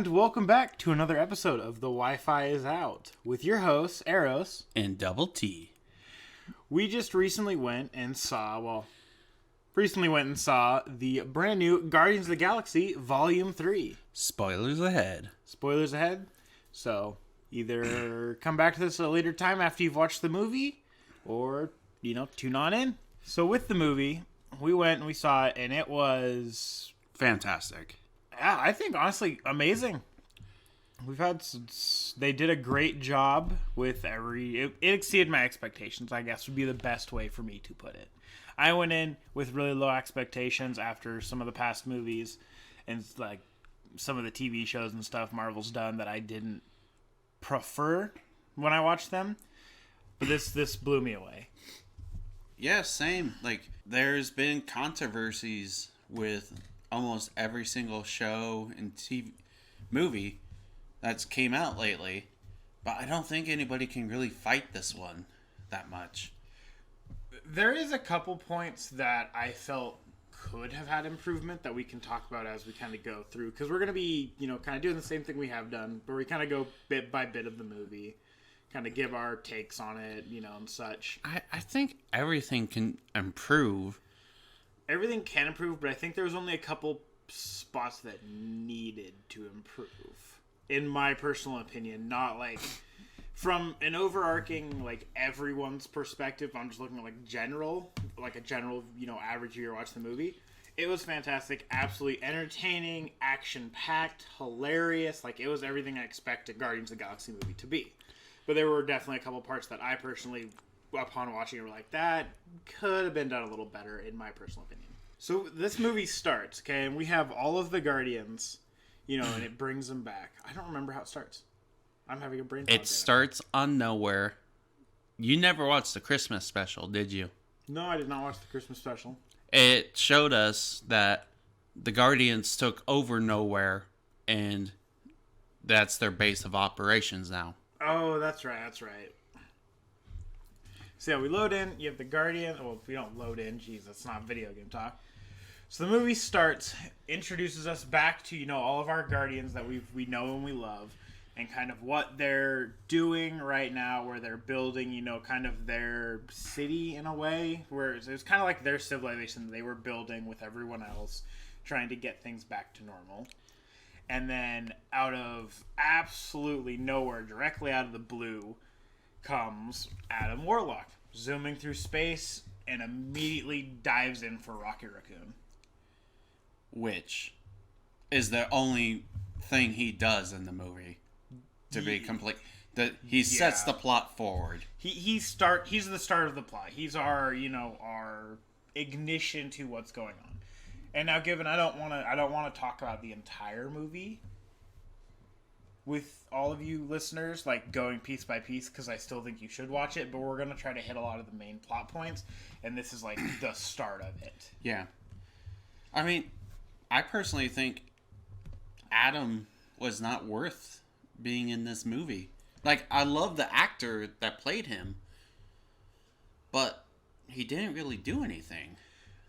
And welcome back to another episode of The Wi-Fi is Out with your hosts, Eros. And Double T. We just recently went and saw the brand new Guardians of the Galaxy Volume 3. Spoilers ahead. Spoilers ahead. So, either come back to this at a later time after you've watched the movie, or, tune on in. So with the movie, we went and we saw it, and it was... fantastic. Yeah, I think, honestly, amazing. They did a great job with it exceeded my expectations, I guess, would be the best way for me to put it. I went in with really low expectations after some of the past movies and, like, some of the TV shows and stuff Marvel's done that I didn't prefer when I watched them. But this blew me away. Yeah, same. Like, there's been controversies with almost every single show and TV movie that's came out lately, but I don't think anybody can really fight this one that much. There is a couple points that I felt could have had improvement that we can talk about as we kind of go through, because we're going to be, kind of doing the same thing we have done, but we kind of go bit by bit of the movie, kind of give our takes on it, and such. I think everything can improve. Everything can improve, but I think there was only a couple spots that needed to improve, in my personal opinion. Not like from an overarching, like, everyone's perspective. I'm just looking at like a general, average viewer watch the movie. It was fantastic, absolutely entertaining, action-packed, hilarious. Like, it was everything I expected Guardians of the Galaxy movie to be. But there were definitely a couple parts that I personally, upon watching it, were like, that could have been done a little better, in my personal opinion. So this movie starts, okay, and we have all of the Guardians, and it brings them back. I don't remember how it starts. I'm having a brain fog. It starts on nowhere. You never watched the Christmas special, did you? No, I did not watch the Christmas special. It showed us that the Guardians took over nowhere, and that's their base of operations now. Oh, that's right. So yeah, we load in, you have the Guardian. Well, if we don't load in, geez, that's not video game talk. So the movie starts, introduces us back to, all of our Guardians that we know and we love, and kind of what they're doing right now, where they're building, kind of their city in a way, where it was kind of like their civilization that they were building with everyone else, trying to get things back to normal. And then out of absolutely nowhere, directly out of the blue, comes Adam Warlock, zooming through space, and immediately dives in for Rocket Raccoon. Which is the only thing he does in the movie, to be complete. That he sets the plot forward. He's the start of the plot. He's our our ignition to what's going on. And now, given I don't want to talk about the entire movie with all of you listeners, like going piece by piece, because I still think you should watch it, but we're going to try to hit a lot of the main plot points, and this is like the start of it. Yeah. I mean, I personally think Adam was not worth being in this movie. Like, I love the actor that played him, but he didn't really do anything.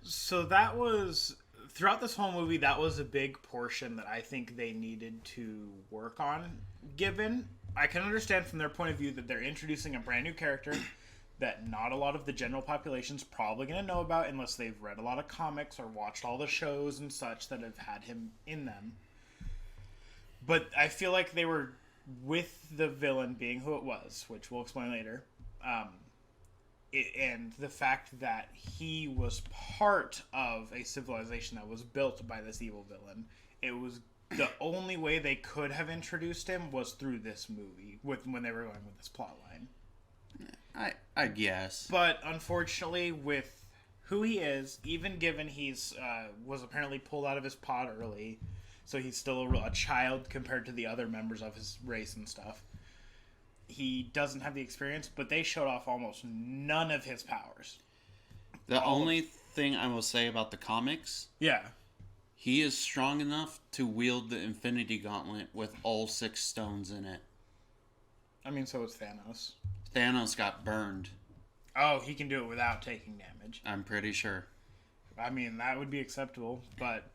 So that was... throughout this whole movie, that was a big portion that I think they needed to work on, given I can understand from their point of view that they're introducing a brand new character that not a lot of the general population's probably going to know about unless they've read a lot of comics or watched all the shows and such that have had him in them. But I feel like they were, with the villain being who it was, which we'll explain later, and the fact that he was part of a civilization that was built by this evil villain, it was the only way they could have introduced him was through this movie, when they were going with this plot line. I guess. But unfortunately, with who he is, even given he's was apparently pulled out of his pod early, so he's still a child compared to the other members of his race and stuff. He doesn't have the experience, but they showed off almost none of his powers. The only thing I will say about the comics... yeah. He is strong enough to wield the Infinity Gauntlet with all 6 stones in it. I mean, so is Thanos. Thanos got burned. Oh, he can do it without taking damage. I'm pretty sure. I mean, that would be acceptable, but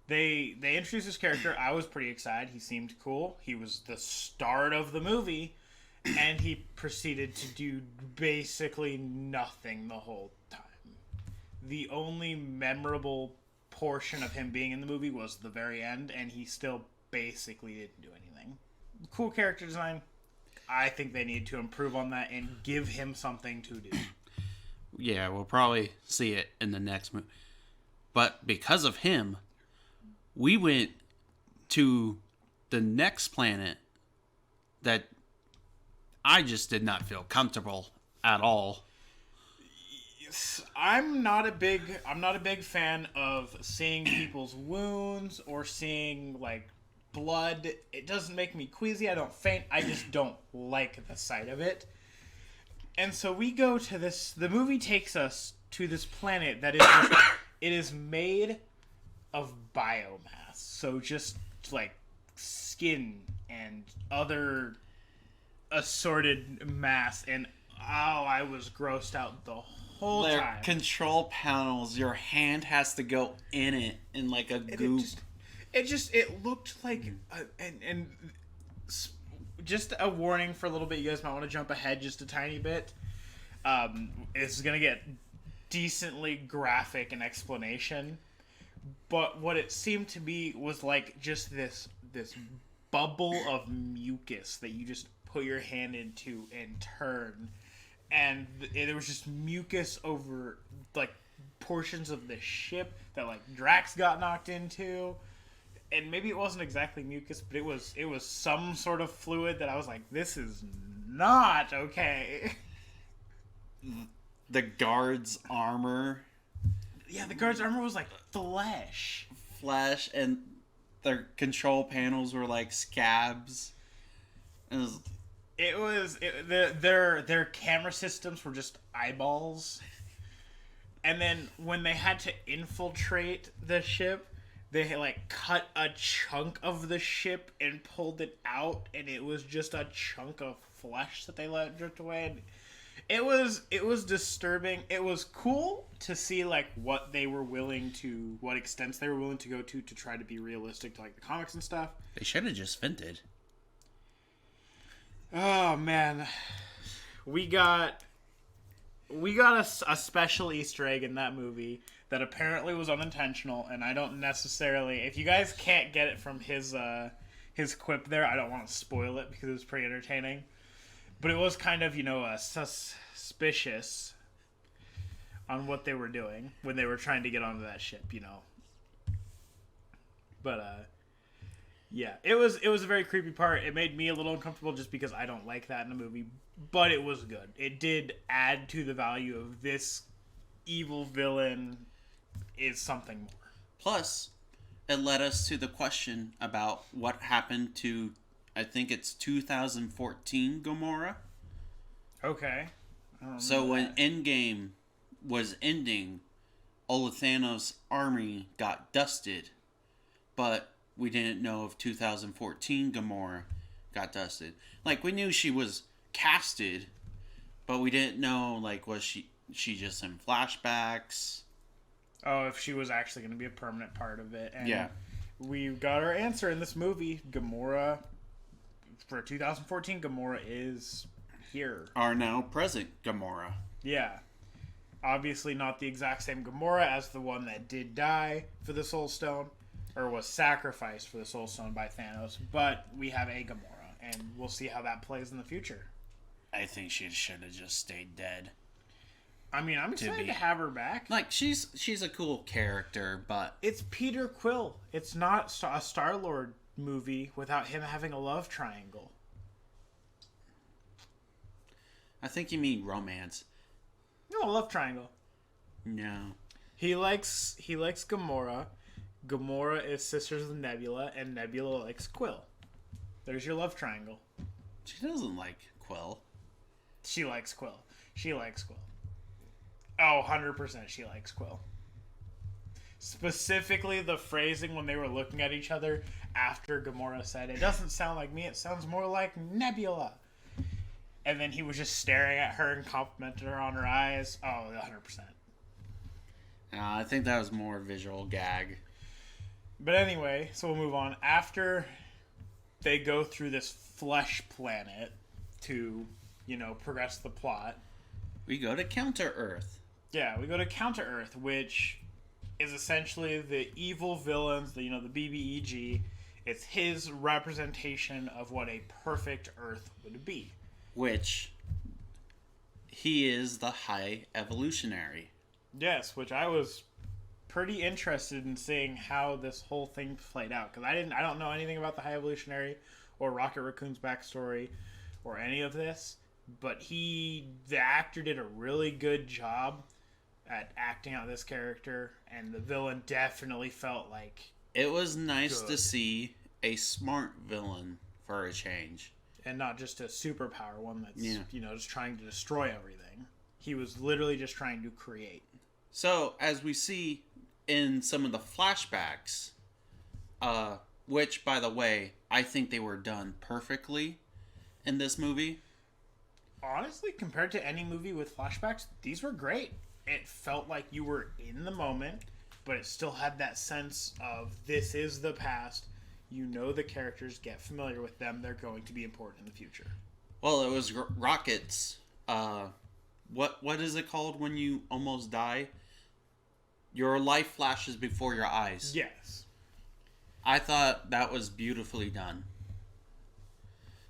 They introduced this character. I was pretty excited. He seemed cool. He was the start of the movie, and he proceeded to do basically nothing the whole time. The only memorable portion of him being in the movie was the very end, and he still basically didn't do anything. Cool character design. I think they need to improve on that and give him something to do. Yeah, we'll probably see it in the next movie. But because of him, we went to the next planet that I just did not feel comfortable at all. I'm not a big fan of seeing people's wounds or seeing like blood. It doesn't make me queasy. I don't faint. I just don't like the sight of it. And so we go to this. The movie takes us to this planet that is just, it is made of biomass. So just like skin and other assorted mass, and I was grossed out the whole Their time. control panels, your hand has to go in it in like a goop. It looked like just a warning for a little bit. You guys might want to jump ahead just a tiny bit. It's gonna get decently graphic in explanation, but what it seemed to be was like just this bubble of mucus that you just put your hand into and turn, and there was just mucus over like portions of the ship that like Drax got knocked into. And maybe it wasn't exactly mucus, but it was some sort of fluid that I was like, this is not okay. The guard's armor. Yeah, the guard's armor was like flesh. Flesh, and their control panels were like scabs. Their camera systems were just eyeballs. And then when they had to infiltrate the ship, they like cut a chunk of the ship and pulled it out, and it was just a chunk of flesh that they let drift away. And it was disturbing. It was cool to see like what extents they were willing to go to try to be realistic to like the comics and stuff. They should have just vented. Oh man, we got a special Easter egg in that movie that apparently was unintentional, and I don't necessarily. If you guys can't get it from his quip there, I don't want to spoil it because it was pretty entertaining. But it was kind of suspicious on what they were doing when they were trying to get onto that ship, But yeah, it was a very creepy part. It made me a little uncomfortable just because I don't like that in a movie, but it was good. It did add to the value of this evil villain is something more. Plus, it led us to the question about what happened to, I think it's 2014 Gamora. Okay. So when Endgame was ending, all of Thanos' army got dusted, but we didn't know if 2014 Gamora got dusted. Like, we knew she was casted, but we didn't know, like, was she just in flashbacks? Oh, if she was actually going to be a permanent part of it. And yeah. We got our answer in this movie. Gamora, for 2014, Gamora is here. Our now present Gamora. Yeah. Obviously not the exact same Gamora as the one that did die for the Soul Stone, or was sacrificed for the Soul Stone by Thanos, but we have a Gamora, and we'll see how that plays in the future. I think she should have just stayed dead. I mean, I'm excited to have her back. Like, she's a cool character, but it's Peter Quill. It's not a Star-Lord movie without him having a love triangle. I think you mean romance. No, love triangle. No. He likes Gamora. Gamora is sisters with Nebula, and Nebula likes Quill. There's your love triangle. She doesn't like Quill. She likes Quill. She likes Quill. Oh, 100% she likes Quill. Specifically the phrasing when they were looking at each other after Gamora said, "It doesn't sound like me, it sounds more like Nebula." And then he was just staring at her and complimented her on her eyes. Oh, 100%. I think that was more visual gag. But anyway, so we'll move on. After they go through this flesh planet to, progress the plot. We go to Counter Earth. Yeah, we go to Counter Earth, which is essentially the evil villains, the BBEG. It's his representation of what a perfect Earth would be. Which he is the High Evolutionary. Yes, which I was pretty interested in seeing how this whole thing played out, because I don't know anything about the High Evolutionary or Rocket Raccoon's backstory or any of this, but the actor did a really good job at acting out this character, and the villain definitely felt like it was nice good. To see a smart villain for a change, and not just a superpower one that's just trying to destroy everything. He was literally just trying to create. So as we see in some of the flashbacks, which by the way I think they were done perfectly in this movie. Honestly, compared to any movie with flashbacks, these were great. It felt like you were in the moment, but it still had that sense of this is the past. The characters, get familiar with them. They're going to be important in the future. Well, it was Rocket's. What is it called when you almost die? Your life flashes before your eyes. Yes. I thought that was beautifully done.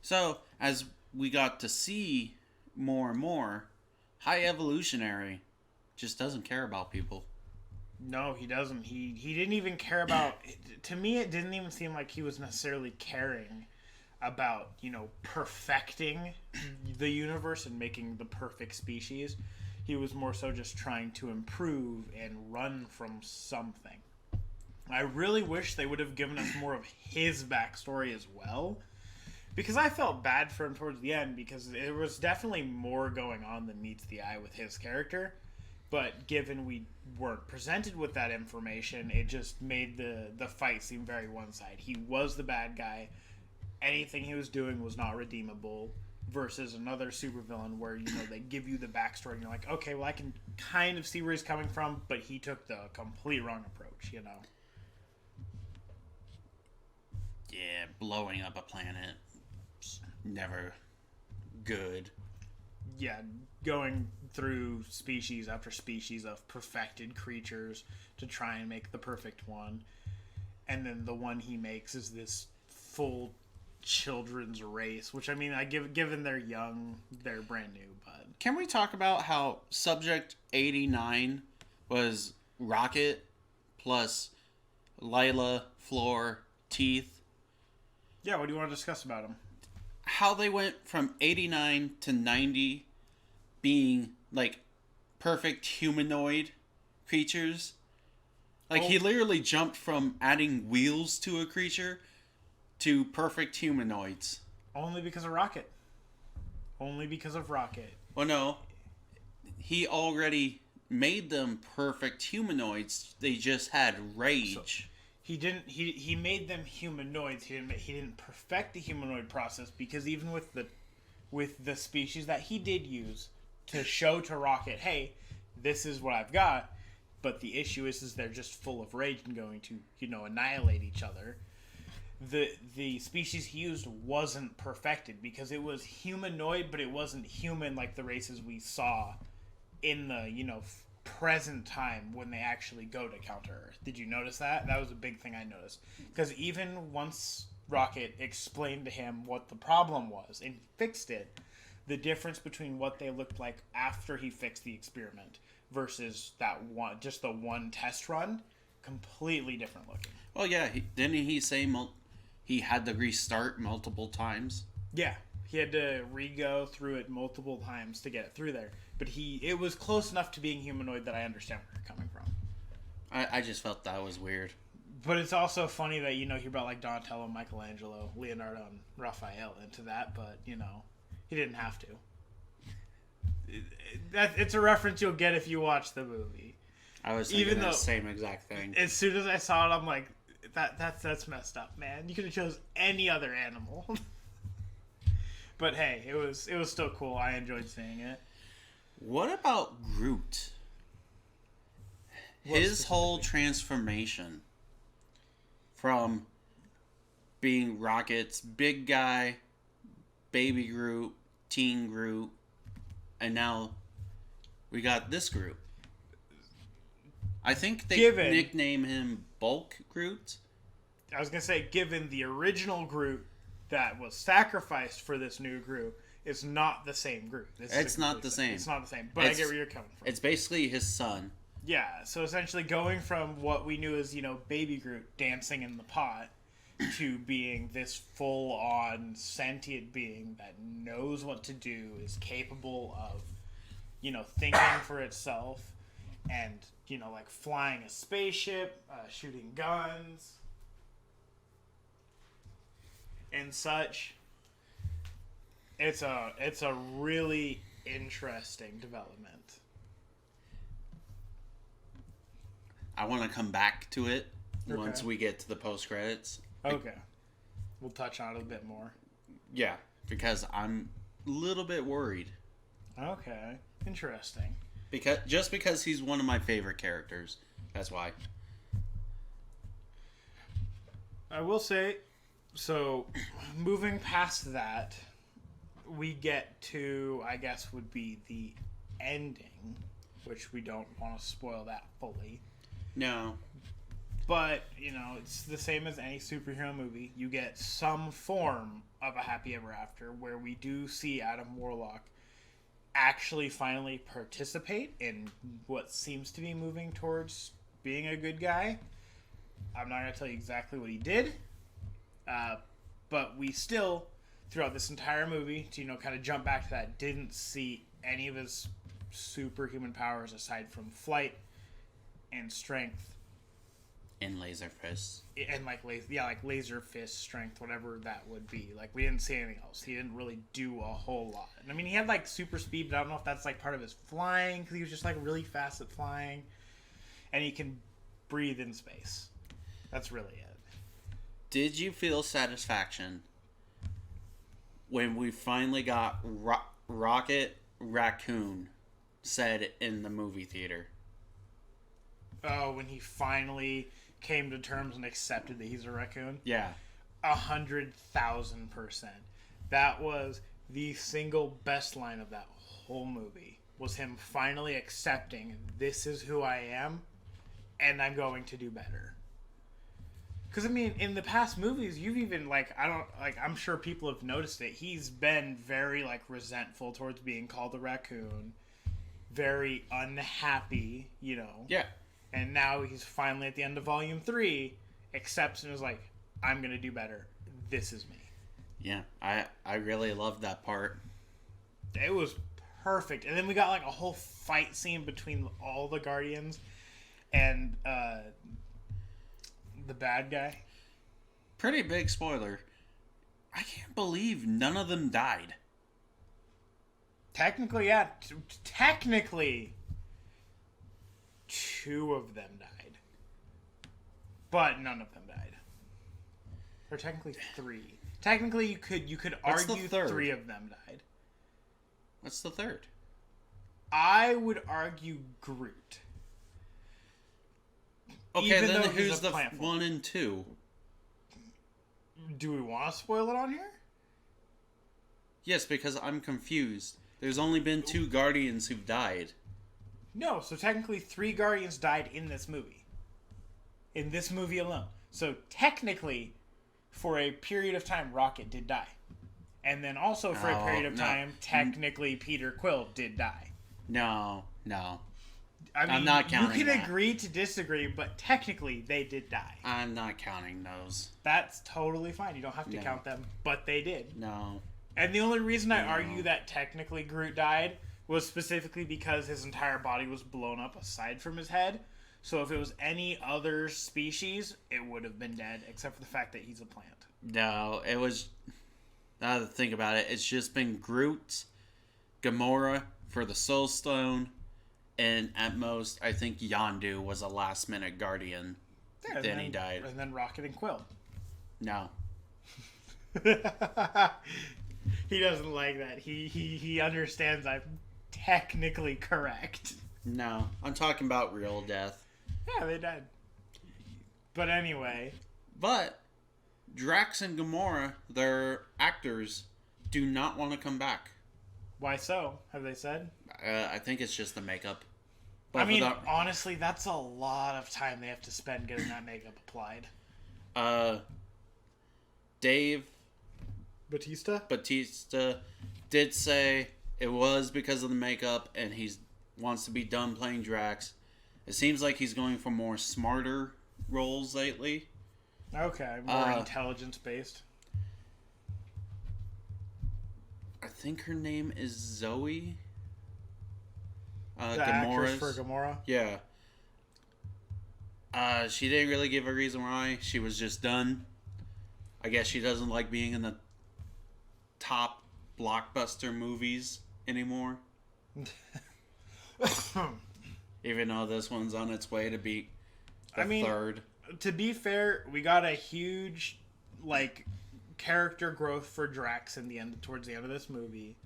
So, as we got to see more and more, High Evolutionary just doesn't care about people. No, he doesn't. He didn't even care about... To me, it didn't even seem like he was necessarily caring about, perfecting the universe and making the perfect species. He was more so just trying to improve and run from something. I really wish they would have given us more of his backstory as well, because I felt bad for him towards the end, because there was definitely more going on than meets the eye with his character. But given we weren't presented with that information, it just made the fight seem very one-sided. He was the bad guy. Anything he was doing was not redeemable, versus another supervillain where, they give you the backstory and you're like, okay, well, I can kind of see where he's coming from, but he took the complete wrong approach, Yeah, blowing up a planet, never good. Yeah, going through species after species of perfected creatures to try and make the perfect one. And then the one he makes is this full children's race, which, given they're young, they're brand new, but... Can we talk about how Subject 89 was Rocket plus Lila, Floor, Teeth? Yeah, what do you want to discuss about them? How they went from 89 to 90 being, perfect humanoid creatures. He literally jumped from adding wheels to a creature to perfect humanoids. Only because of Rocket. Only because of Rocket. Well, no. He already made them perfect humanoids. They just had rage. So he made them humanoids. He didn't perfect the humanoid process, because even with the species that he did use to show to Rocket, hey, this is what I've got, but the issue is they're just full of rage and going to, annihilate each other. The species he used wasn't perfected, because it was humanoid, but it wasn't human like the races we saw in the, present time when they actually go to Counter Earth. Did you notice that? That was a big thing I noticed. Because even once Rocket explained to him what the problem was and fixed it, the difference between what they looked like after he fixed the experiment versus that one, just the one test run, completely different looking. Well, yeah, didn't he say he had to restart multiple times? Yeah, he had to re-go through it multiple times to get it through there. But it was close enough to being humanoid that I understand where you're coming from. I just felt that was weird. But it's also funny that, he brought Donatello, Michelangelo, Leonardo, and Raphael into that, but, he didn't have to. It's a reference you'll get if you watch the movie. I was thinking the same exact thing. As soon as I saw it, I'm like, that's messed up, man. You could have chose any other animal. But hey, it was still cool. I enjoyed seeing it. What about Groot? His whole transformation. from being Rocket's big guy, baby Groot, teen Groot, and now we got this Groot. I think they nickname him Bulk Groot. I was going to say, given the original Groot that was sacrificed for this new Groot, it's not the same Groot. It's not the same. It's not the same, but I get where you're coming from. It's basically his son. Yeah, so essentially going from what we knew as, baby Groot dancing in the pot to being this full-on sentient being that knows what to do, is capable of, thinking for itself, and, like flying a spaceship, shooting guns, and such. It's a really interesting development. I want to come back to it once we get to the post credits. Okay, we'll touch on it a bit more. Yeah, because I'm a little bit worried. Okay, interesting. Because he's one of my favorite characters. That's why. I will say, so moving past that, we get to, I guess, would be the ending, which we don't want to spoil that fully. No. But, it's the same as any superhero movie. You get some form of a happy ever after, where we do see Adam Warlock actually finally participate in what seems to be moving towards being a good guy. I'm not going to tell you exactly what he did, but we still, throughout this entire movie, to kind of jump back to that, didn't see any of his superhuman powers aside from flight and strength and laser fists and like laser fist strength, whatever that would be. Like, we didn't see anything else. He didn't really do a whole lot. And I mean, he had like super speed, but I don't know if that's like part of his flying, because he was just like really fast at flying, and he can breathe in space. That's really it. Did you feel satisfaction when we finally got Rocket Raccoon said in the movie theater? Oh, when he finally came to terms and accepted that he's a raccoon? Yeah. 100,000%. That was the single best line of that whole movie, was him finally accepting, this is who I am, and I'm going to do better. Because, I mean, in the past movies, you've even, I'm sure people have noticed it, he's been very, resentful towards being called a raccoon, very unhappy, Yeah. And now he's finally at the end of Volume 3, accepts and is like, I'm going to do better. This is me. Yeah, I really loved that part. It was perfect. And then we got, a whole fight scene between all the Guardians and the bad guy. Pretty big spoiler. I can't believe none of them died. Technically, yeah. Technically, 2 of them died. But none of them died. Or technically 3. Technically, you could argue 3 of them died. What's the third? I would argue Groot. Okay, then who's the 1 and 2? Do we want to spoil it on here? Yes, because I'm confused. There's only been 2 Guardians who've died. No, so technically 3 Guardians died in this movie. In this movie alone. So technically, for a period of time, Rocket did die. And then also for a period of time, technically Peter Quill did die. No. I mean, I'm not counting you can that. agree to disagree, but technically they did die. I'm not counting those. That's totally fine. You don't have to count them, but they did. No. And the only reason I argue that technically Groot died was specifically because his entire body was blown up aside from his head. So if it was any other species, it would have been dead, except for the fact that he's a plant. No, it was... Now to think about it, it's just been Groot, Gamora for the Soul Stone, and at most, I think Yondu was a last-minute Guardian. Yeah, then he died. And then Rocket and Quill. No. He doesn't like that. He understands I'm technically correct. No, I'm talking about real death. Yeah, they died. But anyway, But Drax and Gamora, their actors, do not want to come back. Why so? Have they said? I think it's just the makeup. I mean, honestly, that's a lot of time they have to spend getting that makeup applied. Dave Batista did say it was because of the makeup, and he wants to be done playing Drax. It seems like he's going for more smarter roles lately. Okay, more intelligence-based. I think her name is Zoe. The actress for Gamora? Yeah. She didn't really give a reason why. She was just done. I guess she doesn't like being in the top blockbuster movies anymore. Even though this one's on its way to be the third. To be fair, we got a huge, character growth for Drax towards the end of this movie.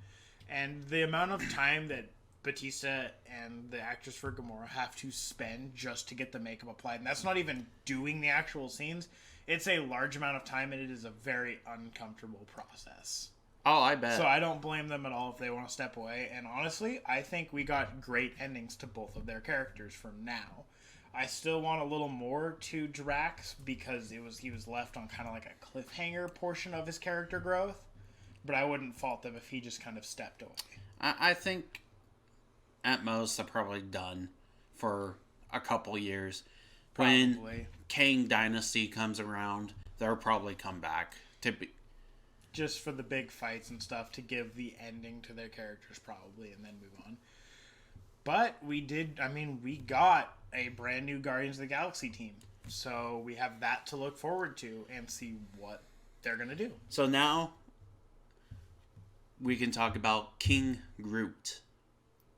And the amount of time that Batista and the actress for Gamora have to spend just to get the makeup applied, and that's not even doing the actual scenes. It's a large amount of time, and it is a very uncomfortable process. Oh, I bet. So I don't blame them at all if they want to step away. And honestly, I think we got great endings to both of their characters for now. I still want a little more to Drax because he was left on kind of like a cliffhanger portion of his character growth. But I wouldn't fault them if he just kind of stepped away. I think at most they're probably done for a couple years. Probably. When Kang Dynasty comes around, they'll probably come back to be just for the big fights and stuff to give the ending to their characters probably and then move on. But we got a brand new Guardians of the Galaxy team. So we have that to look forward to and see what they're going to do. So now we can talk about King Groot.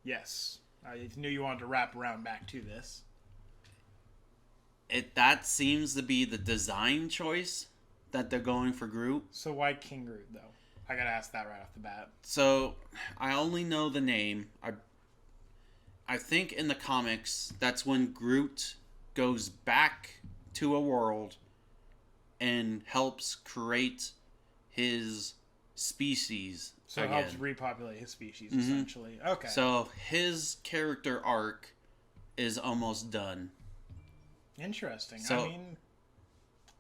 Yes. I knew you wanted to wrap around back to this. That seems to be the design choice that they're going for Groot. So why King Groot, though? I gotta ask that right off the bat. So, I only know the name. I think in the comics, that's when Groot goes back to a world and helps create his species So it again. helps repopulate his species, essentially. Okay. So, his character arc is almost done. Interesting. So,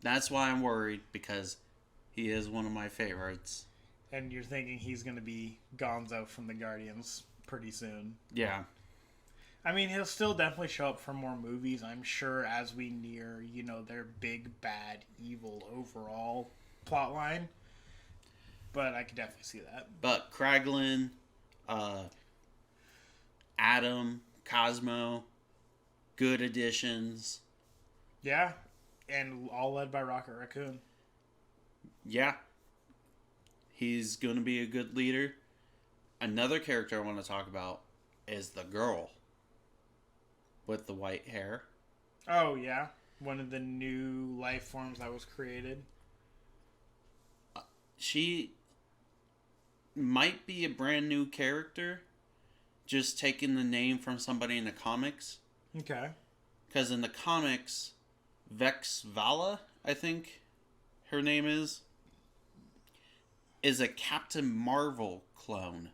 that's why I'm worried, because he is one of my favorites. And you're thinking he's going to be Gonzo from the Guardians pretty soon. Yeah. I mean, he'll still definitely show up for more movies, I'm sure, as we near, their big, bad, evil overall plotline. But I could definitely see that. But Kraglin, Adam, Cosmo, good additions. Yeah. And all led by Rocket Raccoon. Yeah. He's going to be a good leader. Another character I want to talk about is the girl with the white hair. Oh, yeah. One of the new life forms that was created. She might be a brand new character, just taking the name from somebody in the comics. Okay. Because in the comics, Vex Vala, I think her name is a Captain Marvel clone.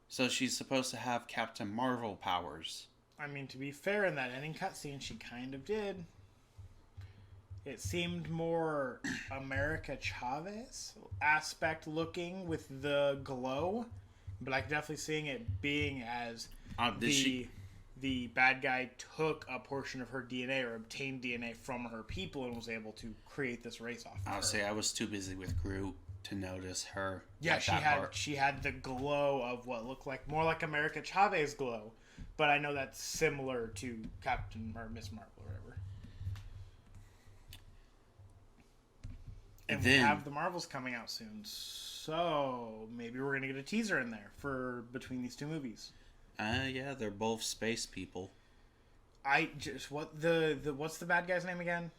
So she's supposed to have Captain Marvel powers. I mean, to be fair, in that ending cutscene, she kind of did. It seemed more America Chavez aspect looking with the glow, but I could definitely seeing it being as the bad guy took a portion of her DNA or obtained DNA from her people and was able to create this race off of her. I'll say I was too busy with Groot to notice her. Yeah, she had the glow of what looked like more like America Chavez glow, but I know that's similar to Captain or Miss Marvel or whatever. And we have the Marvels coming out soon, so maybe we're gonna get a teaser in there for between these two movies. Yeah, they're both space people. What's the bad guy's name again?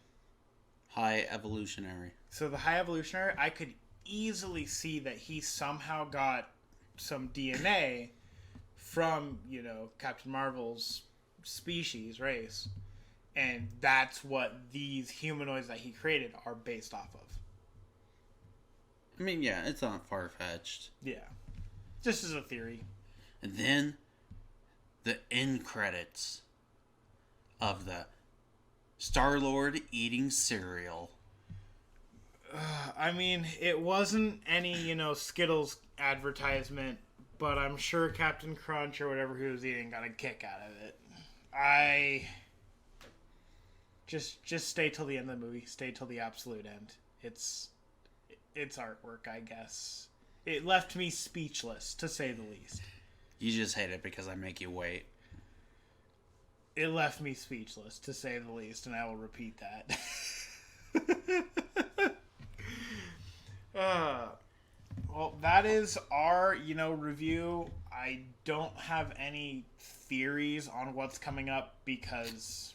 High Evolutionary. So the High Evolutionary, I could easily see that he somehow got some DNA from, Captain Marvel's species, race, And that's what these humanoids that he created are based off of. I mean, yeah, it's not far-fetched. Yeah. Just as a theory. And then the end credits of the Star-Lord eating cereal. I mean, it wasn't any, Skittles advertisement, but I'm sure Captain Crunch or whatever he was eating got a kick out of it. Just stay till the end of the movie. Stay till the absolute end. It's artwork, I guess. It left me speechless, to say the least. You just hate it because I make you wait. It left me speechless, to say the least, and I will repeat that. Well, that is our, review. I don't have any theories on what's coming up because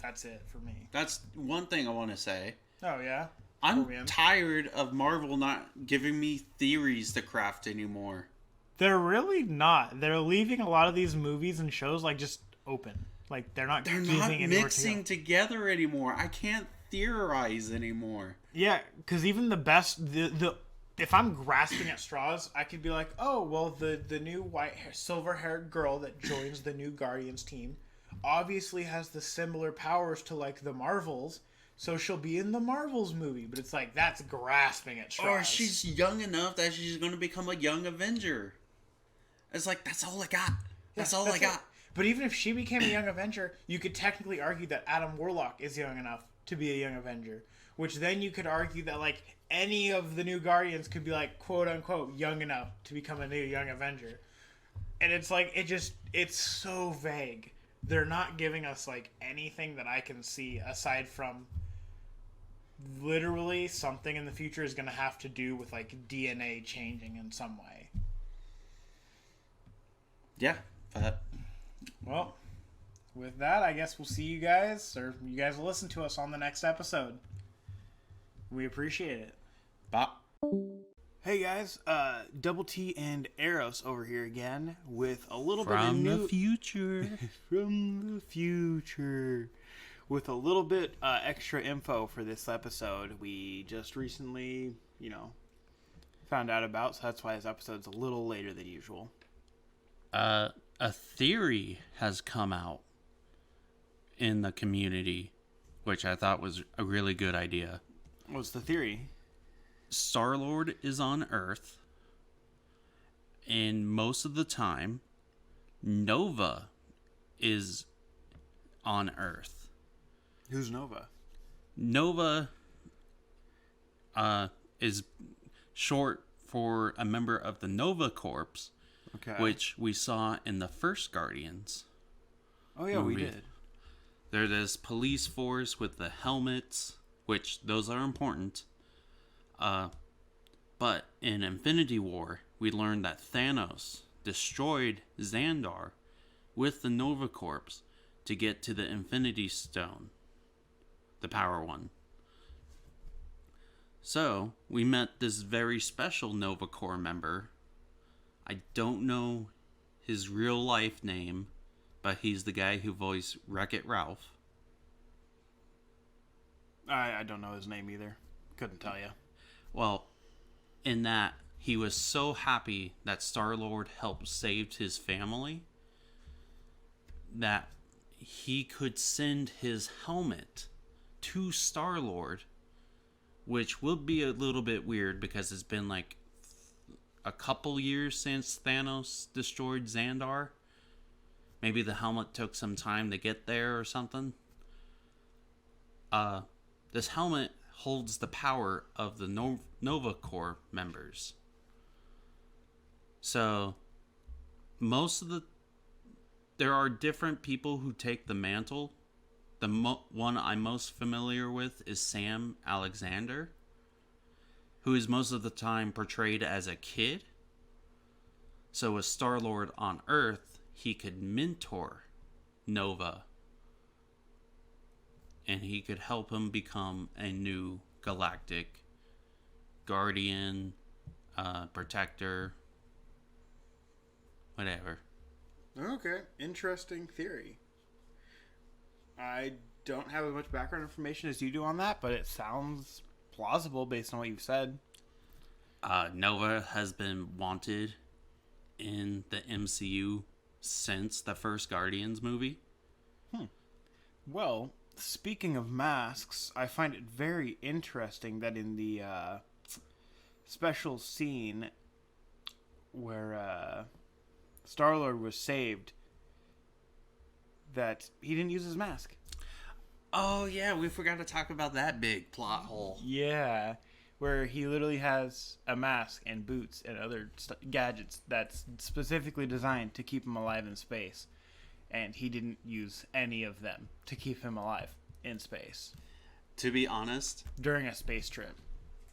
that's it for me. That's one thing I want to say. Oh, yeah? I'm tired of Marvel not giving me theories to craft anymore. They're really not. They're leaving a lot of these movies and shows just open. They're not mixing together anymore. I can't theorize anymore. Yeah, because even the best if I'm grasping at straws, I could be like, oh, well, the new silver-haired girl that joins the new Guardians team obviously has the similar powers to the Marvels, so she'll be in the Marvels movie. But it's that's grasping at straws. Or she's young enough that she's going to become a young Avenger. It's that's all I got. That's all I got. It. But even if she became a young Avenger, you could technically argue that Adam Warlock is young enough to be a young Avenger. Which then you could argue that any of the new Guardians could be quote unquote young enough to become a new young Avenger. And it's it's so vague. They're not giving us anything that I can see aside from literally something in the future is going to have to do with DNA changing in some way. Yeah, but well, with that, I guess we'll see you guys, or you guys will listen to us on the next episode. We appreciate it. Bye. Hey guys, Double T and Eros over here again with a little bit of new... From the future. From the future. With a little bit extra info for this episode we just recently, found out about, so that's why this episode's a little later than usual. A theory has come out in the community, which I thought was a really good idea. What's the theory? Star-Lord is on Earth, and most of the time, Nova is on Earth. Who's Nova? Nova is short for a member of the Nova Corps, okay, which we saw in the first Guardians. Oh yeah, movie. We did. There's this police force with the helmets, which those are important. But in Infinity War, we learned that Thanos destroyed Xandar with the Nova Corps to get to the Infinity Stone, the power one. So, we met this very special Nova Corps member. I don't know his real life name, but he's the guy who voiced Wreck-It Ralph. I don't know his name either. Couldn't tell you. Well, in that, he was so happy that Star-Lord helped save his family that he could send his helmet to Star-Lord, which will be a little bit weird because it's been a couple years since Thanos destroyed Xandar. Maybe the helmet took some time to get there or something. This helmet holds the power of the Nova Corps members. So, there are different people who take the mantle. The one I'm most familiar with is Sam Alexander, who is most of the time portrayed as a kid. So with Star-Lord on Earth, he could mentor Nova, and he could help him become a new galactic guardian, protector, whatever. Okay, interesting theory. I don't have as much background information as you do on that, but it sounds plausible based on what you've said. Nova has been wanted in the MCU since the first Guardians movie. Well, speaking of masks, I find it very interesting that in the special scene where Star-Lord was saved, that he didn't use his mask. Oh, yeah, we forgot to talk about that big plot hole. Yeah, where he literally has a mask and boots and other gadgets that's specifically designed to keep him alive in space. And he didn't use any of them to keep him alive in space. To be honest, During a space trip.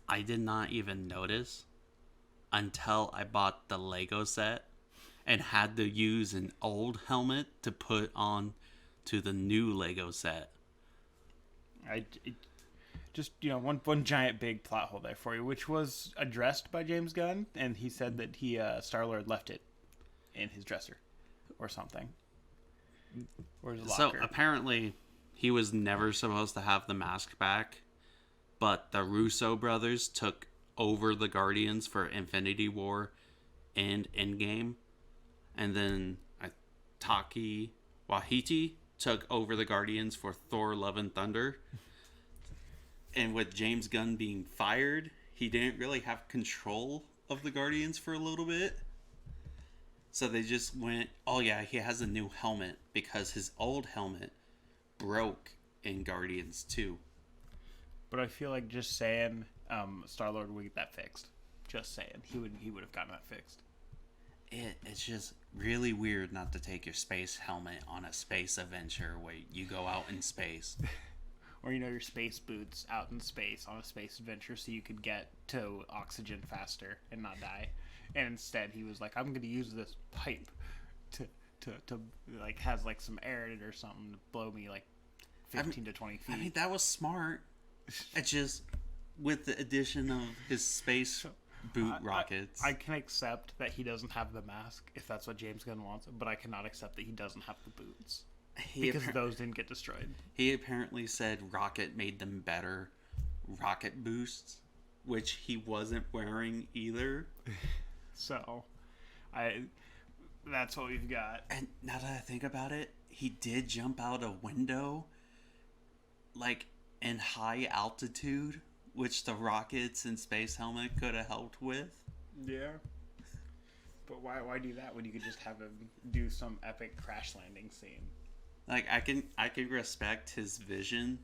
I did not even notice until I bought the Lego set and had to use an old helmet to put on to the new Lego set. Just, one giant big plot hole there for you, which was addressed by James Gunn, and he said that Star-Lord left it in his dresser or something. Or his locker. So apparently he was never supposed to have the mask back, but the Russo brothers took over the Guardians for Infinity War and Endgame, and then Taika Waititi took over the Guardians for Thor: Love and Thunder. And with James Gunn being fired, he didn't really have control of the Guardians for a little bit. So they just went, oh yeah, he has a new helmet because his old helmet broke in Guardians 2. But I feel like just saying Star-Lord would get that fixed. Just saying. He would have gotten that fixed. It's just really weird not to take your space helmet on a space adventure where you go out in space. Or, your space boots out in space on a space adventure so you could get to oxygen faster and not die. And instead he was like, I'm going to use this pipe to like, has like some air in it or something to blow me like 15 to 20 feet. I mean, that was smart. It's just with the addition of his space boot rockets. I can accept that he doesn't have the mask if that's what James Gunn wants, but I cannot accept that he doesn't have the boots. Because those didn't get destroyed. He apparently said Rocket made them better rocket boosts, which he wasn't wearing either. So, that's what we've got. And now that I think about it, he did jump out a window, like, in high altitude, which the rockets and space helmet could have helped with. Yeah. But why do that when you could just have him do some epic crash landing scene? Like, I can respect his vision,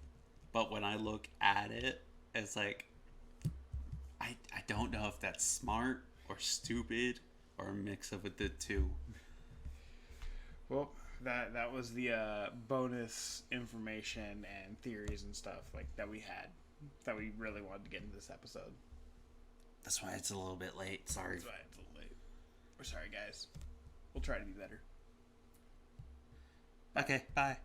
but when I look at it, it's like, I don't know if that's smart or stupid or a mix of the two. Well, that was the bonus information and theories and stuff like that we had that we really wanted to get into this episode. That's why it's a little bit late. Sorry. That's why it's a little late. We're sorry, guys. We'll try to be better. Okay, bye.